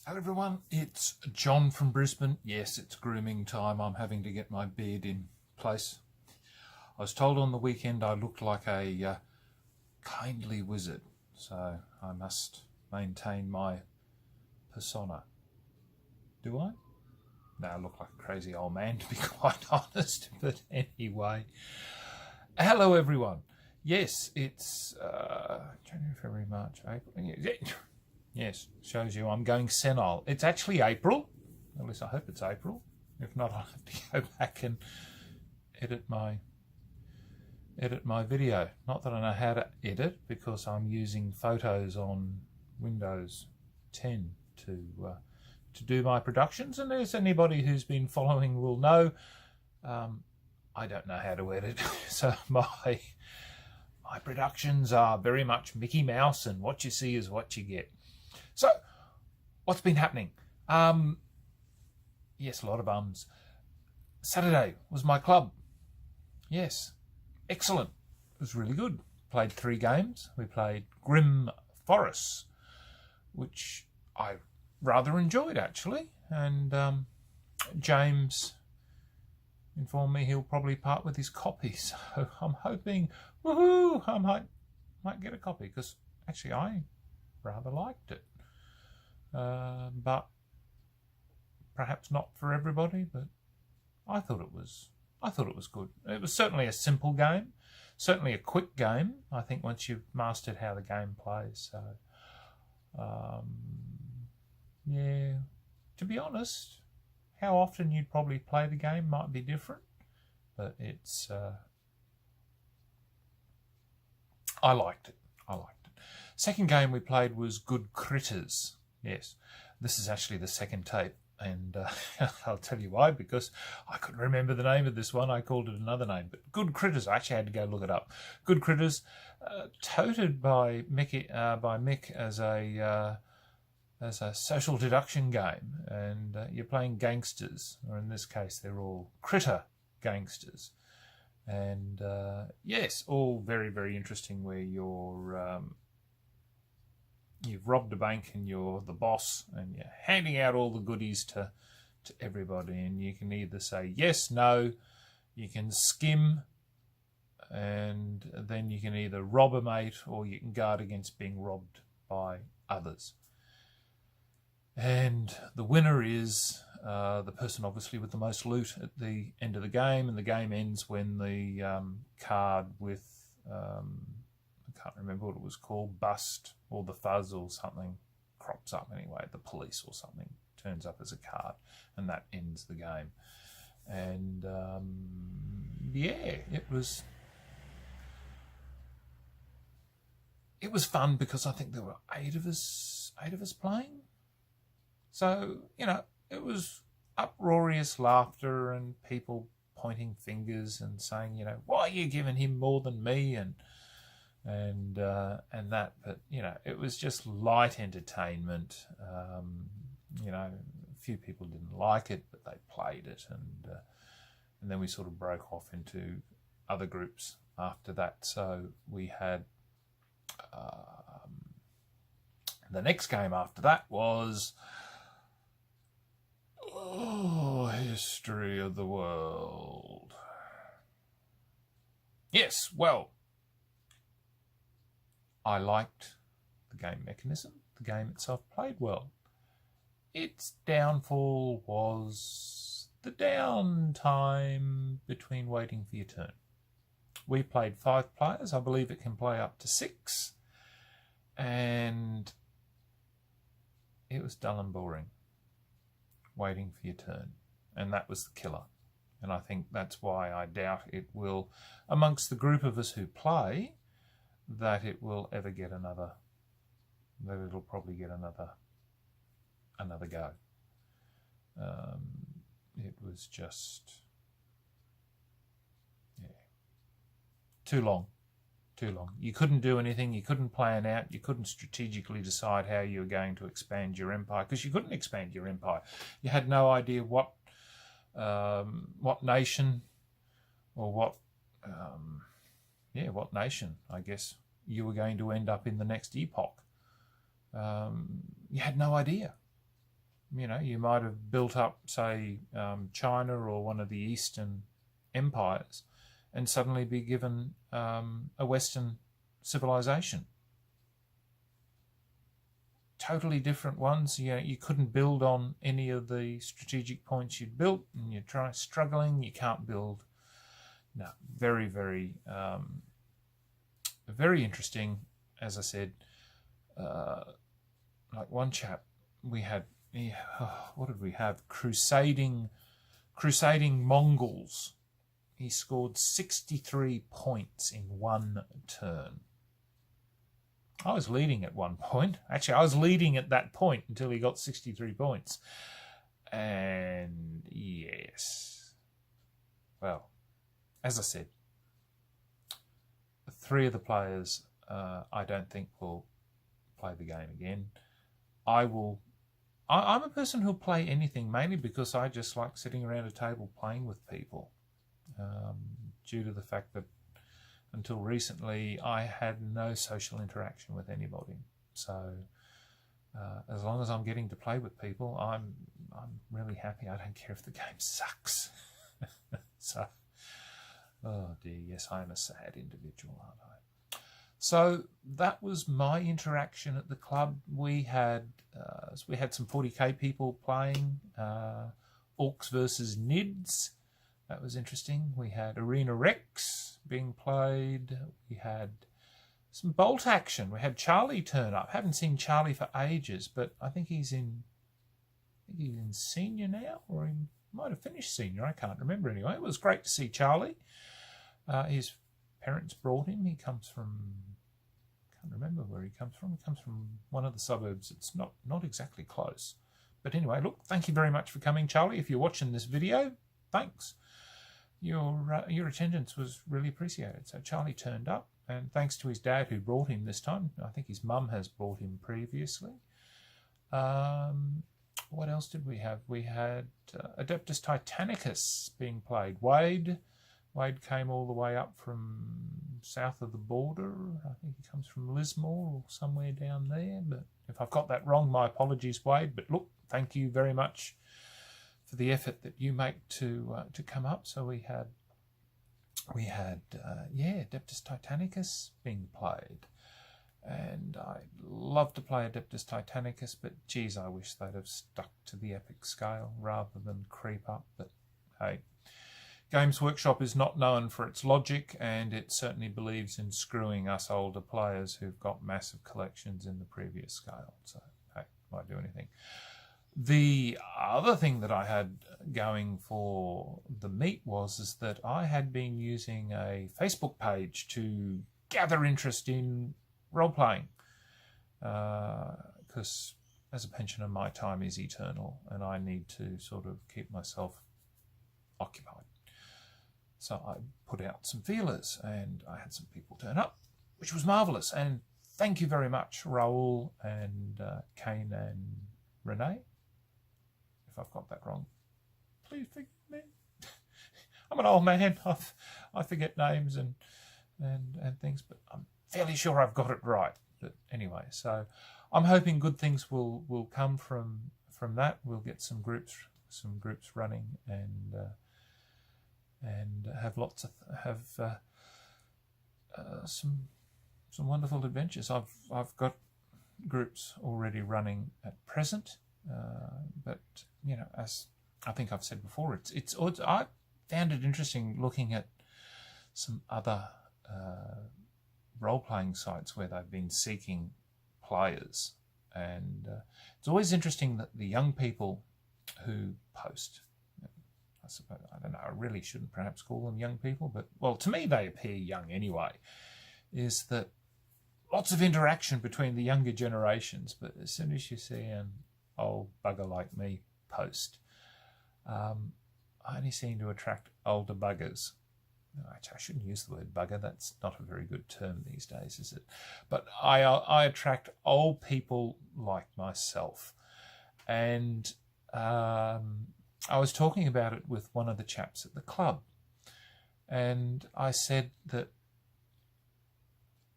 Hello everyone, it's John from Brisbane. Yes, it's grooming time. I'm having to get my beard in place. I was told on the weekend I looked like a kindly wizard, so I must maintain my persona. Do I? No, I look like a crazy old man, to be quite honest. But anyway, hello everyone. Yes, it's January, February, March, April. Yes, shows you I'm going senile. It's actually April. At least I hope it's April. If not, I'll have to go back and edit my video. Not that I know how to edit, because I'm using photos on Windows 10 to do my productions. And as anybody who's been following will know, I don't know how to edit. So my productions are very much Mickey Mouse, and what you see is what you get. So, what's been happening? Yes, a lot of bums. Saturday was my club. Yes, excellent. It was really good. Played 3 games. We played Grim Forests, which I rather enjoyed actually. And James informed me he'll probably part with his copy. So I'm hoping, woohoo, I might get a copy, because actually I rather liked it. But perhaps not for everybody, but I thought it was good. It was certainly a simple game, certainly a quick game, I think, once you've mastered how the game plays. So yeah, to be honest, how often you'd probably play the game might be different, but it's I liked it. Second game we played was Good Critters. Yes, this is actually the second tape, and I'll tell you why, because I couldn't remember the name of this one. I called it another name, but Good Critters, I actually had to go look it up. Good Critters, touted by Mick as a social deduction game, and you're playing gangsters, or in this case they're all critter gangsters. And yes, all very, very interesting, where you've robbed a bank and you're the boss and you're handing out all the goodies to everybody, and you can either say yes, no, you can skim, and then you can either rob a mate or you can guard against being robbed by others. And the winner is the person obviously with the most loot at the end of the game, and the game ends when the card with I can't remember what it was called, Bust or the Fuzz or something, crops up anyway. The police or something turns up as a card, and that ends the game. And yeah, it was fun, because I think there were 8 of us playing. So, you know, it was uproarious laughter and people pointing fingers and saying, you know, why are you giving him more than me, and that. But you know, it was just light entertainment. You know, a few people didn't like it, but they played it, and then we sort of broke off into other groups after that. So we had the next game after that was History of the World. Yes, well, I liked the game mechanism. The game itself played well. Its downfall was the downtime between waiting for your turn. We played 5 players. I believe it can play up to 6. And it was dull and boring, waiting for your turn. And that was the killer. And I think that's why I doubt it will, amongst the group of us who play, that it will ever get another, that it'll probably get another go. It was just, yeah, too long. You couldn't do anything, you couldn't plan out, you couldn't strategically decide how you were going to expand your empire, because you couldn't expand your empire. You had no idea what nation, or what nation, I guess, you were going to end up in the next epoch. You had no idea. You know, you might have built up, say, China or one of the Eastern empires, and suddenly be given a Western civilization. Totally different ones. You know, you couldn't build on any of the strategic points you'd built, and you're struggling. You can't build. No, very, very, very interesting. As I said, like one chap we had. What did we have? Crusading Mongols. He scored 63 points in one turn. I was leading at one point. Actually, I was leading at that point until he got 63 points. And yes, well, as I said, 3 of the players I don't think will play the game again. I'm a person who'll play anything, mainly because I just like sitting around a table playing with people, due to the fact that until recently I had no social interaction with anybody. So as long as I'm getting to play with people, I'm really happy. I don't care if the game sucks. So, oh dear, yes, I am a sad individual, aren't I? So that was my interaction at the club. We had some 40k people playing, Orcs versus Nids. That was interesting. We had Arena Rex being played. We had some bolt action. We had Charlie turn up. Haven't seen Charlie for ages, but I think he's in senior now, or he might have finished senior. I can't remember anyway. It was great to see Charlie. His parents brought him. He comes from, can't remember where he comes from. He comes from one of the suburbs. It's not exactly close. But anyway, look, thank you very much for coming, Charlie. If you're watching this video, thanks. Your attendance was really appreciated. So Charlie turned up, and thanks to his dad who brought him this time. I think his mum has brought him previously. What else did we have? We had Adeptus Titanicus being played. Wade came all the way up from south of the border. I think he comes from Lismore or somewhere down there. But if I've got that wrong, my apologies, Wade. But look, thank you very much for the effort that you make to come up. So we had Adeptus Titanicus being played, and I'd love to play Adeptus Titanicus, but geez, I wish they'd have stuck to the epic scale rather than creep up. But hey, Games Workshop is not known for its logic, and it certainly believes in screwing us older players who've got massive collections in the previous scale. So hey, might do anything. The other thing that I had going for the meet is that I had been using a Facebook page to gather interest in role-playing, because as a pensioner, my time is eternal and I need to sort of keep myself occupied. So I put out some feelers and I had some people turn up, which was marvellous. And thank you very much, Raoul and Kane and Renee. If I've got that wrong, please forgive me. I'm an old man. I forget names and things, but I'm fairly sure I've got it right. But anyway, so I'm hoping good things will come from that. We'll get some groups running and have some wonderful adventures. I've got groups already running at present, but you know, as I think I've said before, I found it interesting looking at some other role-playing sites where they've been seeking players, and it's always interesting that the young people who post, I suppose, I don't know, I really shouldn't perhaps call them young people, but well, to me they appear young anyway, is that lots of interaction between the younger generations, but as soon as you see an old bugger like me post, I only seem to attract older buggers. Actually, I shouldn't use the word bugger. That's not a very good term these days, is it? But I attract old people like myself. And I was talking about it with one of the chaps at the club. And I said that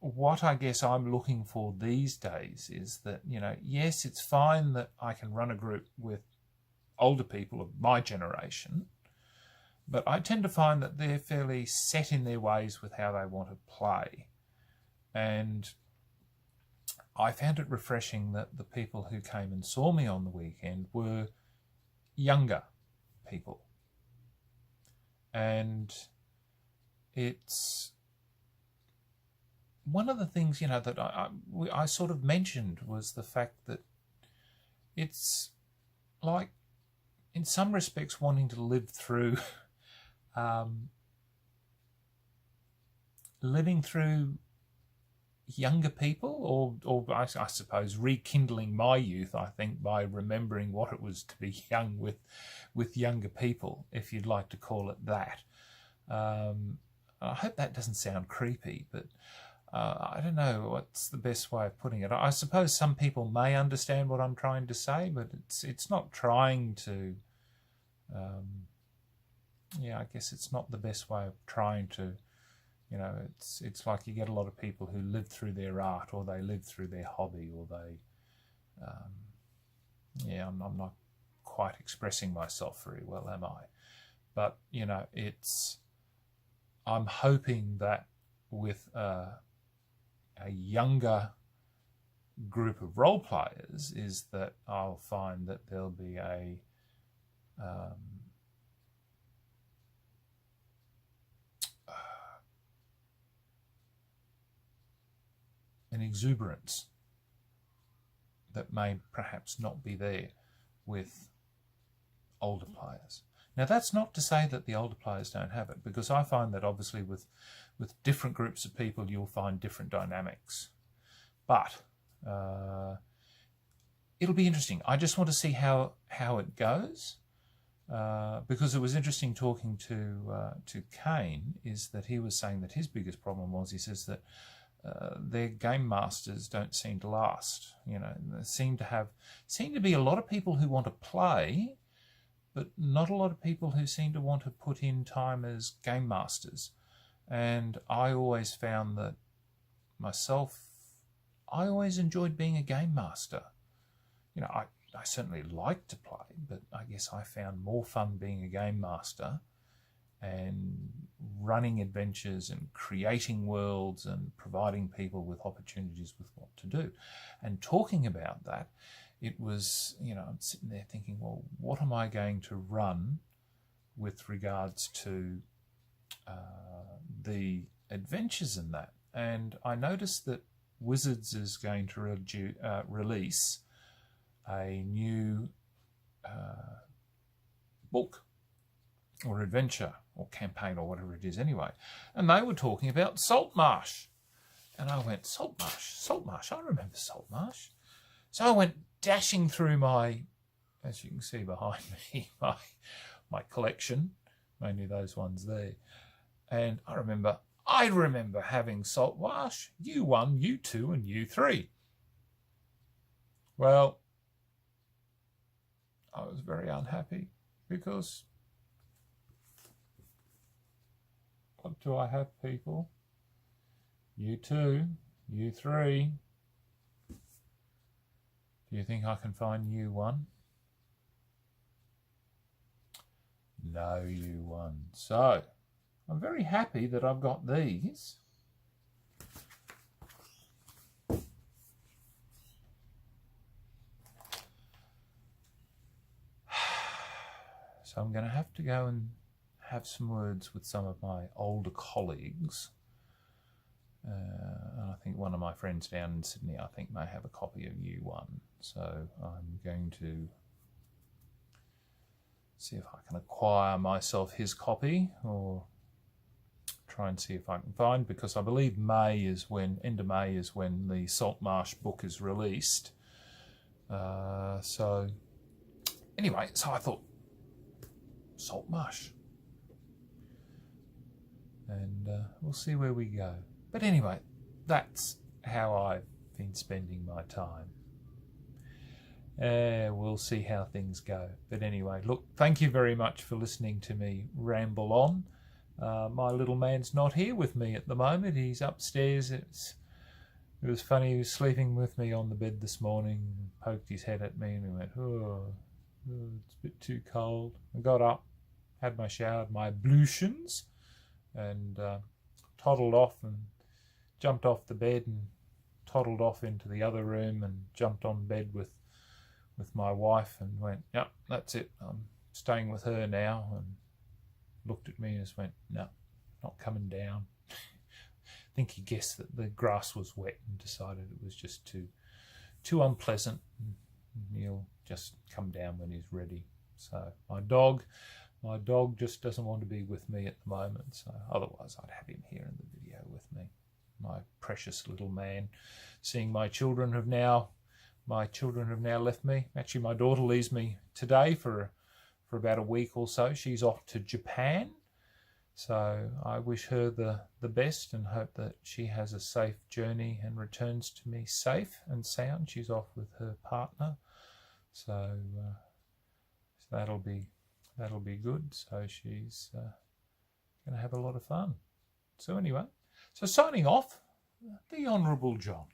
what I guess I'm looking for these days is that, yes, it's fine that I can run a group with older people of my generation, but I tend to find that they're fairly set in their ways with how they want to play. And I found it refreshing that the people who came and saw me on the weekend were younger people. And it's one of the things, that I sort of mentioned was the fact that it's like, in some respects, wanting to live through, living through younger people, or I suppose rekindling my youth, I think, by remembering what it was to be young with younger people, if you'd like to call it that. I hope that doesn't sound creepy, but I don't know what's the best way of putting it. I suppose some people may understand what I'm trying to say, but it's not trying to, I guess it's not the best way of trying to, it's like you get a lot of people who live through their art, or they live through their hobby, or they, I'm not quite expressing myself very well, am I? But, I'm hoping that with a younger group of role players is that I'll find that there'll be an exuberance that may perhaps not be there with older players. Now, that's not to say that the older players don't have it, because I find that obviously with different groups of people, you'll find different dynamics. But it'll be interesting. I just want to see how it goes, because it was interesting talking to Kane, is that he was saying that his biggest problem was, he says that their game masters don't seem to last. There seem to be a lot of people who want to play, but not a lot of people who seem to want to put in time as game masters. And I always found that myself, I always enjoyed being a game master. I certainly liked to play, but I guess I found more fun being a game master and running adventures and creating worlds and providing people with opportunities with what to do. And talking about that, it was, I'm sitting there thinking, well, what am I going to run with regards to the adventures in that? And I noticed that Wizards is going to release a new book or adventure or campaign or whatever it is anyway. And they were talking about Saltmarsh. And I went, Saltmarsh, I remember Saltmarsh. So I went dashing through as you can see behind me, my collection, mainly those ones there. And I remember having Saltmarsh, U1, U2 and U3. Well, I was very unhappy because what do I have, people? U2, U3. Do you think I can find U1? No U1. So, I'm very happy that I've got these. So I'm going to have to go and have some words with some of my older colleagues. And I think one of my friends down in Sydney, I think, may have a copy of U1. So I'm going to see if I can acquire myself his copy, or try and see if I can find, because I believe end of May is when the Saltmarsh book is released. So anyway, so I thought, Saltmarsh. And we'll see where we go. But anyway, that's how I've been spending my time. We'll see how things go. But anyway, look, thank you very much for listening to me ramble on. My little man's not here with me at the moment. He's upstairs. It's It was funny, he was sleeping with me on the bed this morning, poked his head at me and he went, oh, it's a bit too cold. I got up, had my shower, my ablutions, and toddled off and jumped off the bed and toddled off into the other room and jumped on bed with my wife and went, yep, that's it, I'm staying with her now, and looked at me and just went, no, not coming down. I think he guessed that the grass was wet and decided it was just too unpleasant. He'll just come down when he's ready. So my dog just doesn't want to be with me at the moment. So otherwise I'd have him here in the video with me. My precious little man. Seeing my children have now left me. Actually, my daughter leaves me today for about a week or so. She's off to Japan. So I wish her the best and hope that she has a safe journey and returns to me safe and sound. She's off with her partner. So that'll be good. So she's going to have a lot of fun. So anyway, so signing off, the Honourable John.